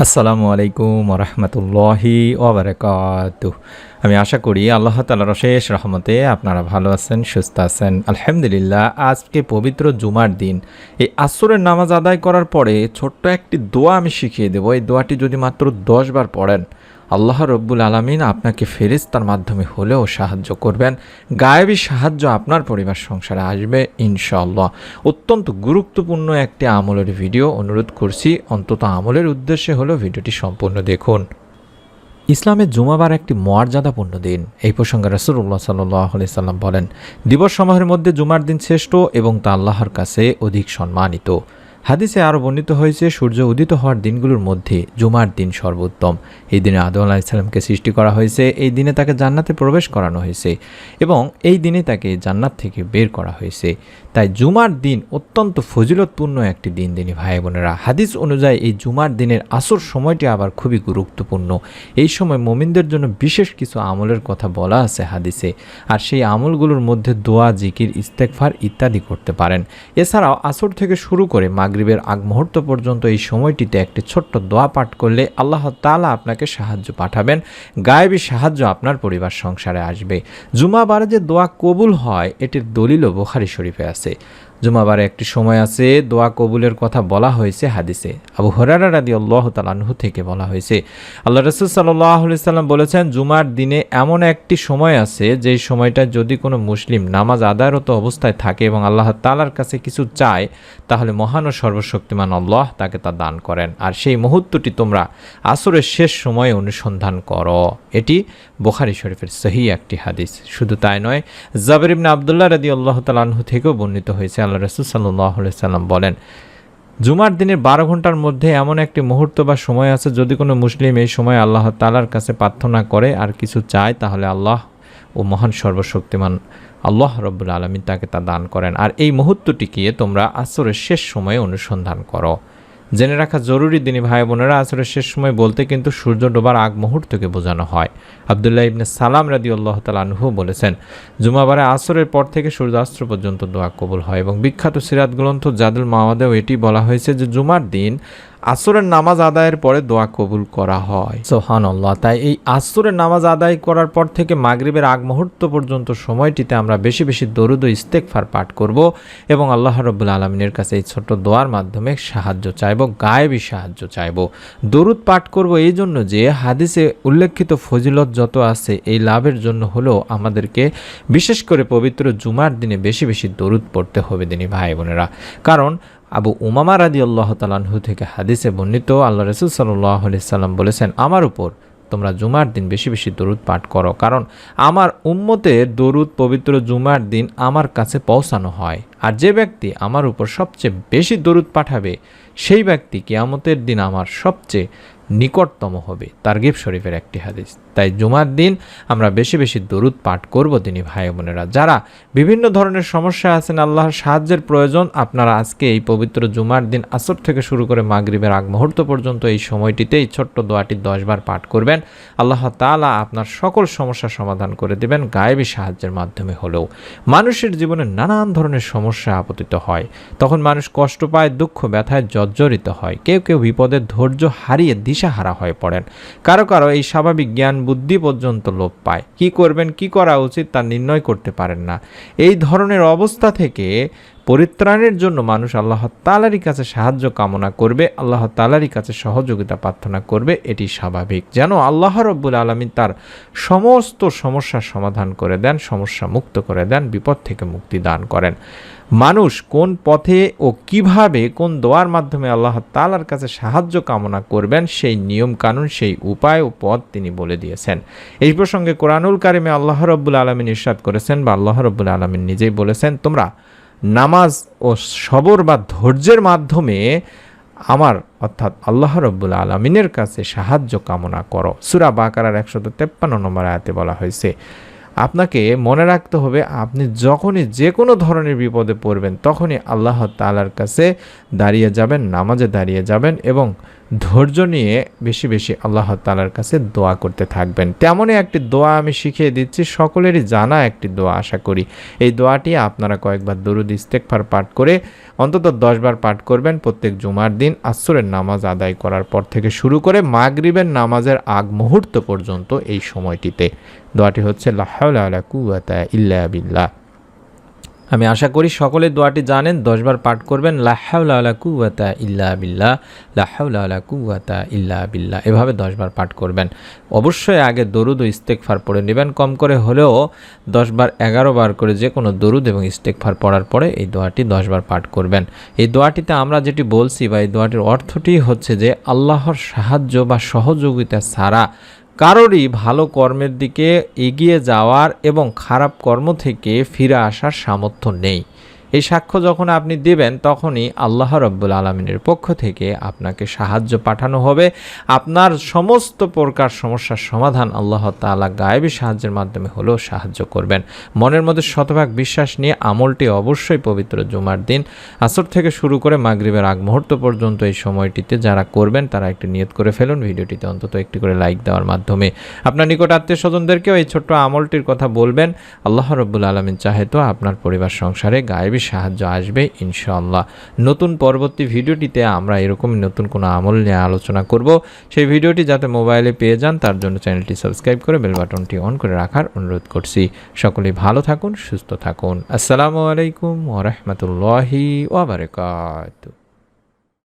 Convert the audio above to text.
আসসালামু আলাইকুম রহমতুল্লাহি ওবারাকাতুহু। আমি আশা করি আল্লাহ তাআলার অশেষ রহমতে আপনারা ভালো আছেন, সুস্থ আছেন। আলহামদুলিল্লাহ। আজকে পবিত্র জুমার দিন, এই আসরের নামাজ আদায় করার পরে ছোট্ট একটি দোয়া আমি শিখিয়ে দেব। এই দোয়াটি যদি মাত্র 10 বার পড়েন, আল্লাহ রব্বুল আলামিন আপনাকে ফেরেশতার মাধ্যমে হলেও সাহায্য করবেন। গায়েবী সাহায্য আপনার পরিবার সংসারে আসবে ইনশাআল্লাহ। অত্যন্ত গুরুত্বপূর্ণ একটি আমলের ভিডিও, অনুরোধ করছি অন্তত আমলের উদ্দেশ্যে হলেও ভিডিওটি সম্পূর্ণ দেখুন। ইসলামের জুমাবার একটি মর্যাদাপূর্ণ দিন। এই প্রসঙ্গে রাসূলুল্লাহ সাল্লাল্লাহু আলাইহি সাল্লাম বলেন, দিবসসমূহের মধ্যে জুমার দিন শ্রেষ্ঠ এবং তা আল্লাহর কাছে অধিক সম্মানিত। হাদিসে আরও বর্ণিত হয়েছে, সূর্য উদিত হওয়ার দিনগুলোর মধ্যে জুমার দিন সর্বোত্তম। এই দিনে আদম আলাইহিস সালামকে সৃষ্টি করা হয়েছে, এই দিনে তাকে জান্নাতে প্রবেশ করানো হয়েছে এবং এই দিনে তাকে জান্নাত থেকে বের করা হয়েছে। তাই জুমার দিন অত্যন্ত ফজিলতপূর্ণ একটি দিন দিনী ভাই বোনেরা। হাদিস অনুযায়ী এই জুমার দিনের আসর সময়টি আবার খুবই গুরুত্বপূর্ণ। এই সময় মুমিনদের জন্য বিশেষ কিছু আমলের কথা বলা আছে হাদিসে, আর সেই আমলগুলোর মধ্যে দোয়া, জিকির, ইস্তেগফার ইত্যাদি করতে পারেন। এছাড়াও আসর থেকে শুরু করে মাগরিবের আগ মুহূর্ত পর্যন্ত এই সময়টিতে একটি ছোট্ট দোয়া পাঠ করলে আল্লাহ তাআলা আপনাকে সাহায্য পাঠাবেন। গায়েবী সাহায্য আপনার পরিবার সংসারে আসবে। জুমাবারে যে দোয়া কবুল হয় এটির দলিলও বুখারী শরীফে আছে। জুমাবারে একটি সময় আছে দোয়া কবুলের কথা বলা হয়েছে হাদিসে। আবু হুরায়রা রাদিয়াল্লাহু তাআলা আনহু থেকে বলা হয়েছে, আল্লাহ রাসূল সাল্লাল্লাহু আলাইহি সাল্লাম বলেছেন, জুমার দিনে এমন একটি সময় আছে যেই সময়টা যদি কোনো মুসলিম নামাজ আদায়রত অবস্থায় থাকে এবং আল্লাহ তাআলার কাছে কিছু চায়, তাহলে মহান ও সর্বশক্তিমান আল্লাহ তাকে তা দান করেন। আর সেই মুহূর্তটি তোমরা আসরের শেষ সময়ে অনুসন্ধান করো। এটি বুখারী শরীফের সহিহ একটি হাদিস। শুধু তাই নয়, জাবির ইবনে আব্দুল্লাহ রাদিয়াল্লাহু তাআলা আনহু থেকেও বর্ণিত হয়েছে, আল্লাহ রাসূল সাল্লাল্লাহু আলাইহি সাল্লাম বলেন, জুমার দিনের 12 ঘন্টার মধ্যে এমন একটি মুহূর্ত বা সময় আছে যদি কোনো মুসলিম এই সময় আল্লাহ তাআলার কাছে প্রার্থনা করে আর কিছু চায়, তাহলে আল্লাহ ও মহান সর্বশক্তিমান আল্লাহ রব্বুল আলামিন তাকে তা দান করেন। আর এই মুহূর্তটিকে তোমরা আসরের শেষ সময়ে অনুসন্ধান করো। জেনে রাখা জরুরি দিনী ভাই বোনেরা, আসরের শেষ সময় বলতে কিন্তু সূর্য ডোবার আগ মুহূর্তকে বোঝানো হয়। আব্দুল্লাহ ইবনে সালাম রাদিয়াল্লাহু তাআলা আনহু বলেছেন, জুমাবারে আসরের পর থেকে সূর্যাস্ত পর্যন্ত দোয়া কবুল হয় এবং বিখ্যাত সিরাত গ্রন্থ জাদুল মাওয়াদেও এটি বলা হয়েছে যে জুমার দিন আসরের নামাজ আদায়ের পরে দোয়া কবুল করা হয়। সুবহানাল্লাহ। তাই এই আসরের নামাজ আদায় করার পর থেকে মাগরিবের আগ মুহূর্ত পর্যন্ত সময়টিতে আমরা বেশি বেশি দরুদ ও ইস্তেগফার পাঠ করব এবং আল্লাহ রাব্বুল আলামিনের কাছে এই ছোট্ট দোয়ার মাধ্যমে সাহায্য চাইব, গায়েবী সাহায্য চাইব। দরুদ পাঠ করব এই জন্য যে হাদিসে উল্লেখিত ফজিলত যত আছে এই লাভের জন্য হলেও আমাদেরকে বিশেষ করে পবিত্র জুমার দিনে বেশি বেশি দরুদ পড়তে হবে দিনী ভাই বোনেরা। কারণ আবু উমামা রাদিয়াল্লাহু তাআলা আনহু থেকে হাদিসে বর্ণিত, আল্লাহ রাসূল সাল্লাল্লাহু আলাইহি সাল্লাম বলেছেন, আমার উপর তোমরা জুমার দিন বেশি বেশি দরুদ পাঠ করো, কারণ আমার উম্মতের দরুদ পবিত্র জুমার দিন আমার কাছে পৌঁছানো হয়। আর যে ব্যক্তি আমার উপর সবচেয়ে বেশি দরুদ পাঠাবে সেই ব্যক্তি কিয়ামতের দিন আমার সবচেয়ে নিকটতম হবে। তারগিব শরীফের একটি হাদিস। তাই জুমার দিন আমরা বেশি বেশি দরুদ পাঠ করব দিনী ভাই বোনেরা। যারা বিভিন্ন ধরনের সমস্যা আছেন, আল্লাহর সাহায্যের প্রয়োজন, আপনারা আজকে এই পবিত্র জুমার দিন আসর থেকে শুরু করে মাগরিবের আগ মুহূর্ত পর্যন্ত এই সময়টিতে এই ছোট্ট দোয়াটি 10 বার পাঠ করবেন। আল্লাহ তাআলা আপনার সকল সমস্যার সমাধান করে দেবেন গায়েবী সাহায্যের মাধ্যমে হলেও। মানুষের জীবনে নানান ধরনের সমস্যা আপতিত হয়, তখন মানুষ কষ্ট পায়, দুঃখ ব্যথায় জর্জরিত হয়, কেউ কেউ বিপদের ধৈর্য হারিয়ে দিশাহারা হয়ে পড়েন, কারো কারো এই স্বাভাবিক জ্ঞান বুদ্ধি পর্যন্ত লোপ পায়, কি করবেন কি করা উচিত তা নির্ণয় করতে পারেন না। এই ধরনের অবস্থা থেকে পরিত্রাণের জন্য মানুষ আল্লাহ তাআলারই কাছে সাহায্য কামনা করবে, আল্লাহ তাআলারই কাছে সহযোগিতা প্রার্থনা করবে। এটি স্বাভাবিক, যেন আল্লাহ রব্বুল আলামিন তার সমস্ত সমস্যার সমাধান করে দেন, সমস্যা মুক্ত করে দেন, বিপদ থেকে মুক্তি দান করেন। মানুষ কোন পথে ও কিভাবে কোন দোয়ার মাধ্যমে আল্লাহ তাআলার কাছে সাহায্য কামনা করবেন সেই নিয়ম কানুন, সেই উপায় ও পথ তিনি বলে দিয়েছেন। এই প্রসঙ্গে কোরআনুল কারিমে আল্লাহ রব্বুল আলামিন ইরশাদ করেছেন, বা আল্লাহ রব্বুল আলামিন নিজেই বলেছেন, তোমরা নামাজ ও সবর বা ধৈর্যের মাধ্যমে আমার অর্থাৎ আল্লাহ রব্বুল আলামিনের কাছে সাহায্য কামনা করো। সূরা বাকারার 153 নম্বর আয়াতে বলা হয়েছে। আপনাকে মনে রাখতে হবে, আপনি যখনই যে কোনো ধরনের বিপদে পড়বেন তখনই আল্লাহ তাআলার কাছে দাঁড়িয়ে যাবেন, নামাজে দাঁড়িয়ে যাবেন এবং ধৈর্য নিয়ে বেশি বেশি আল্লাহ তাআলার কাছে দোয়া করতে থাকবেন। তেমনই একটি দোয়া আমি শিখিয়ে দিচ্ছি, সকলেরই জানা একটি দোয়া আশা করি। এই দোয়াটি আপনারা কয়েকবার দরুদ ইস্তেগফার পাঠ করে অন্তত 10 বার পাঠ করবেন প্রত্যেক জুমার দিন আসরের নামাজ আদায় করার পর থেকে শুরু করে মাগরিবের নামাজের আগ মুহূর্ত পর্যন্ত এই সময়টিতে। দোয়াটি হচ্ছে লা হাওলা ওয়ালা কুওয়াতা ইল্লা বিল্লাহ। আমি আশা করি সকলে দোয়াটি জানেন। 10 বার পাঠ করবেন, লা হাওলা ওয়ালা কুওয়াতা ইল্লা বিল্লাহ, লা হাওলা ওয়ালা কুওয়াতা ইল্লা বিল্লাহ, এভাবে 10 বার পাঠ করবেন। অবশ্যই আগে দরুদ ও ইস্তেগফার পড়ে নেবেন, কম করে হলেও 10 বার 11 বার করে যে কোনো দরুদ এবং ইস্তেগফার পড়ার পরে এই দোয়াটি 10 বার পাঠ করবেন। এই দোয়াটিতে আমরা যেটি বলছি বা এই দোয়াটির অর্থটি হচ্ছে যে আল্লাহর সাহায্য বা সহযোগিতা ছাড়া কারোরই ভালো কর্মের দিকে এগিয়ে যাওয়ার এবং খারাপ কর্ম থেকে ফিরে আসার সামর্থ্য নেই। এই সাক্ষ্য যখন আপনি দেবেন তখনই আল্লাহ রাব্বুল আলামিনের পক্ষ থেকে আপনাকে সাহায্য পাঠানো হবে। আপনার সমস্ত প্রকার সমস্যার সমাধান আল্লাহ তাআলা গায়েবী সাহায্যের মাধ্যমে হলেও সাহায্য করবেন। মনের মধ্যে শতভাগ বিশ্বাস নিয়ে আমলটি অবশ্যই পবিত্র জুমার দিন আসর থেকে শুরু করে মাগরিবের আগ মুহূর্ত পর্যন্ত এই সময়টিতে যারা করবেন তারা একটি নিয়ত করে ফেলুন। ভিডিওটিতে অন্তত একটি করে লাইক দেওয়ার মাধ্যমে আপনার নিকট আত্মীয় স্বজনদেরকেও এই ছোট্ট আমলটির কথা বলবেন। আল্লাহ রাব্বুল আলামিন চাহে তো আপনার পরিবার সংসারে গায়েবী সাহায্য আসবে ইনশাআল্লাহ। নতুন পরবর্তী ভিডিওটিতে আমরা এরকম নতুন কোনো আমল নিয়ে আলোচনা করব। সেই ভিডিওটি যাতে মোবাইলে পেয়ে যান তার জন্য চ্যানেলটি সাবস্ক্রাইব করে বেল বাটনটি অন করে রাখার অনুরোধ করছি। সকলেই ভালো থাকুন, সুস্থ থাকুন। আসসালামু আলাইকুম ওয়া রাহমাতুল্লাহি ওয়া বারাকাতুহু।